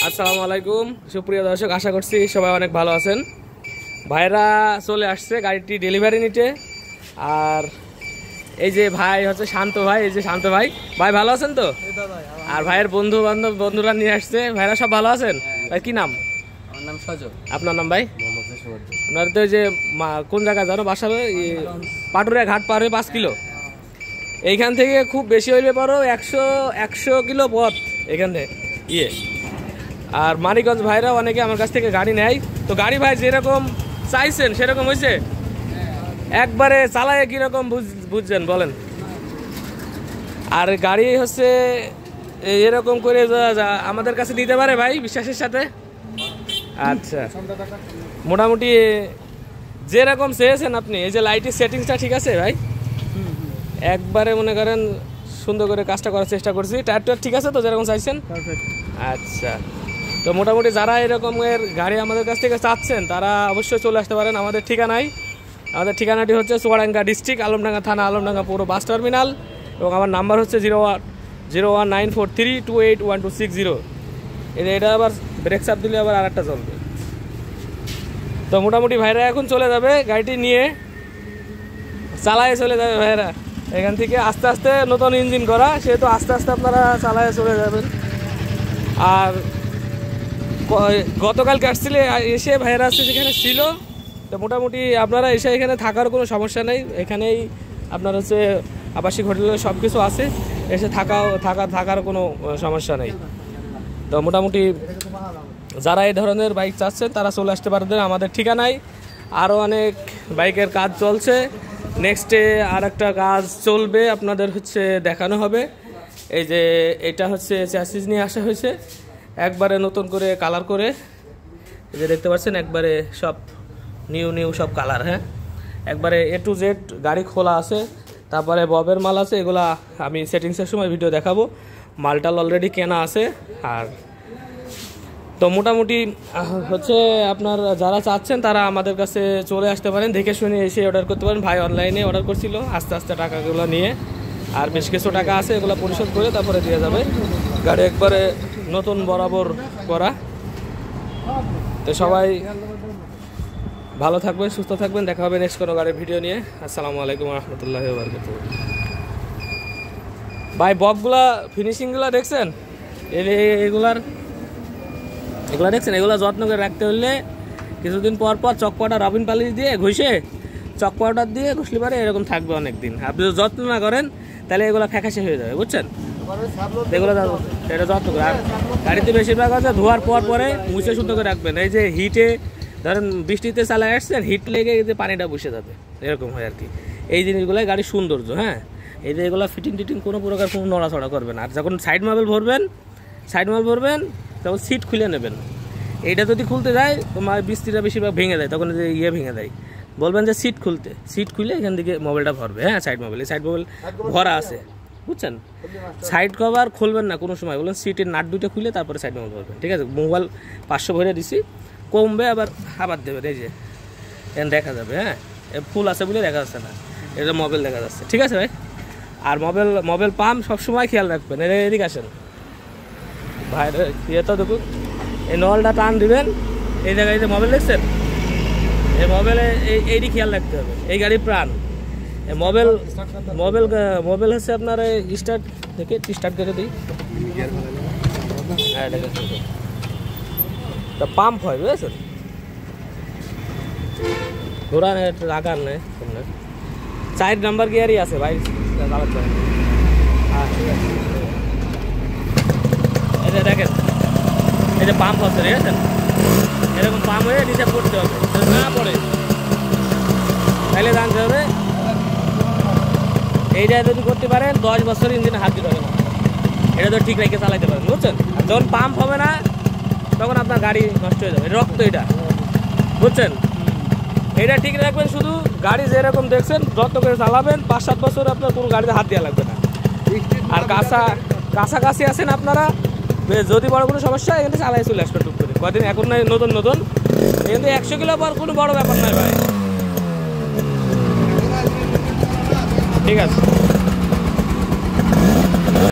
আসসালামু আলাইকুম সুপ্রিয় দর্শক, আশা করছি সবাই অনেক ভালো আছেন। ভাইরা চলে আসছে গাড়িটি ডেলিভারি নিতে। আর এই যে ভাই হচ্ছে শান্ত ভাই, এই যে শান্ত ভাই। ভাই ভালো আছেন তো? আর ভাইয়ের বন্ধুরা নিয়ে আসছে। ভাইরা সব ভালো আছেন? ভাই কি নাম? আমার নাম সজল। আপনার নাম ভাই? আপনার তো যে কোন জায়গায় জানো বাসা? পাটুরিয়া ঘাট পার হয়ে 5 কিলো। এইখান থেকে খুব বেশি হইলে পারো 100 কিলো পথ এখান থেকে আর মানিকগঞ্জ ভাইরা অনেকে আমার কাছ থেকে গাড়ি নেয়। তো গাড়ি ভাই যেরকম চাইছেন সেরকম হয়েছে? একবারে চালায় কিরকম বুঝছেন বলেন? আর গাড়ি হচ্ছে এরকম করে আমাদের কাছে দিতে পারে ভাই বিশ্বাসের সাথে? আচ্ছা, মোটামুটি যেরকম চেয়েছেন আপনি, এই যে লাইটের সেটিংসটা ঠিক আছে ভাই? একবারে মনে করেন সুন্দর করে কাজটা করার চেষ্টা করছি। টায়ারটা ঠিক আছে তো যেরকম চাইছেন? আচ্ছা, তো মোটামুটি যারা এরকমের গাড়ি আমাদের কাছ থেকে চাচ্ছেন তারা অবশ্যই চলে আসতে পারেন আমাদের ঠিকানায়। আমাদের ঠিকানাটি হচ্ছে চুয়াডাঙ্গা ডিস্ট্রিক্ট, আলমডাঙ্গা থানা, আলমডাঙ্গা পুরো বাস টার্মিনাল। এবং আমার নাম্বার হচ্ছে 01943281260। এটা আবার ব্রেক চাপ দিলে আবার আরেকটা চলবে। তো মোটামুটি ভাইরা এখন চলে যাবে গাড়িটি নিয়ে, চালায় চলে যাবে ভাইরা এখান থেকে। আস্তে আস্তে নতুন ইঞ্জিন করা, সেহেতু আস্তে আস্তে আপনারা চালায় চলে যাবেন। আর গতকালকে আসছিলে এসে ভাইরা আসছে সেখানে ছিল। তো মোটামুটি আপনারা এসে এখানে থাকার কোনো সমস্যা নেই। এখানেই আপনার হচ্ছে আবাসিক হোটেলে সব কিছু আছে, এসে থাকার কোনো সমস্যা নেই। তো মোটামুটি যারা এই ধরনের বাইক চাচ্ছেন তারা চলে আসতে পারবেন আমাদের ঠিকানায়। আরও অনেক বাইকের কাজ চলছে, নেক্সটে আর একটা কাজ চলবে, আপনাদের হচ্ছে দেখানো হবে। এই যে এটা হচ্ছে চ্যাসিস নিয়ে আসা হয়েছে একবারে নতুন করে কালার করে, এই যে দেখতে পাচ্ছেন একবারে সব নিউ সব কালার। হ্যাঁ, একবারে A to Z গাড়ি খোলা আছে, তারপরে ববের মাল আছে, এগুলা আমি সেটিংসের সময় ভিডিও দেখাবো। মালটাল অলরেডি কেনা আছে। আর তো মোটামুটি হচ্ছে আপনার যারা চাচ্ছেন তারা আমাদের কাছে চলে আসতে পারেন, দেখে শুনে এসে অর্ডার করতে পারেন। ভাই অনলাইনে অর্ডার করছিল, আস্তে আস্তে টাকাগুলো নিয়ে আর বেশ কিছু টাকা আছে এগুলো পরিশোধ করে তারপরে দিয়ে যাবে। গাড়ি একবারে নতুন বরাবর করা। তো সবাই ভালো থাকবেন, সুস্থ থাকবেন, দেখা হবে নেক্সট কোনো গাড়ির ভিডিও নিয়ে। আসসালামু আলাইকুম রহমতুল্লাহি ওয়া বারাকাতুহু। ভাই বকগুলা ফিনিশিংগুলো দেখছেন? এগুলা দেখছেন? এগুলো যত্ন করে রাখতে হলে কিছুদিন পর চক পাউডার, রবিন পালিশ দিয়ে ঘষে চক পাউডার দিয়ে ঘষলে পারে এরকম থাকবে অনেক দিন। আপনি যদি যত্ন না করেন তাহলে এগুলো ফ্যাকাশে হয়ে যাবে, বুঝছেন? এগুলো এটা যত্ন করে। আর গাড়িতে বেশিরভাগ আছে ধোয়ার পরে মুছে শুদ্ধ করে রাখবেন। এই যে হিটে ধরেন বৃষ্টিতে চালায় আসছেন, হিট লেগে যে পানিটা বসে যাবে, এরকম হয় আর কি। এই জিনিসগুলোই গাড়ির সৌন্দর্য। হ্যাঁ, এই যে এগুলো ফিটিং কোনো প্রকার কোনো নড়াচড়া করবেন। আর যখন সাইড মাল ভরবেন তখন সিট খুলে নেবেন। এইটা যদি খুলতে যায় তো বৃষ্টিটা বেশিরভাগ ভেঙে দেয়, তখন যে ভেঙে দেয়। বলবেন যে সিট খুলে এখান থেকে মোবাইলটা ভরবে। হ্যাঁ, সাইড মোবাইল ভরা আছে, বুঝছেন? সাইড কভার খুলবেন না কোনো সময়, বলবেন সিটের নাট দুটো খুলে তারপরে সাইড মোবাইল ভরবেন, ঠিক আছে? মোবাইল 500 ভরে দিছি, কমবে আবার দেবেন। এই যে এখানে দেখা যাবে। হ্যাঁ, ফুল আছে বলে দেখা যাচ্ছে না, এটা মোবাইল দেখা যাচ্ছে, ঠিক আছে ভাই? আর মোবাইল পাম্প সবসময় খেয়াল রাখবেন। এদিকে আসেন ভাই, ইয়েটা দেখুন, এই নলটা টান দিবেন, এই জায়গায় যে মোবাইল দেখছেন, এই মোবাইলে এইটি খেয়াল রাখতে হবে। এই গাড়ির প্রাণ মোবাইল হচ্ছে আপনার স্টার্ট করে দিই। হ্যাঁ, তা পাম্প হয়, বুঝেছেন? ঘোরান রাখার নেই, 4 নাম্বার গিয়ারই আছে ভাই। হ্যাঁ, ঠিক আছে। এই যে দেখেন, এই যে পাম্প হচ্ছে, ঠিক আছে? এরকম পাম্প হয়ে নিচে পড়তে হবে, না পড়ে তাহলে জানতে হবে। এইটা যদি করতে পারেন 10 বছর ইঞ্জিনে হাত দিতে হবে না, এটা তো ঠিক রেখে চালাইতে পারেন, বুঝছেন? আর যখন পাম্প হবে না তখন আপনার গাড়ি নষ্ট হয়ে যাবে। রক্ত এটা, বুঝছেন? এটা ঠিক রাখবেন। শুধু গাড়ি যেরকম দেখছেন যত্ন করে চালাবেন, 5-7 বছর আপনার কোনো গাড়িতে হাত দেওয়া লাগবে না। আর কাছাকাছি আছেন আপনারা, যদি বড় কোনো সমস্যা এখানে চালাই চলে আসবে টুক করে। কদিন এখন নয়, নতুন এখানে 100 কিলো পর কোনো বড় ব্যাপার নয় ভাই, ঠিক আছে?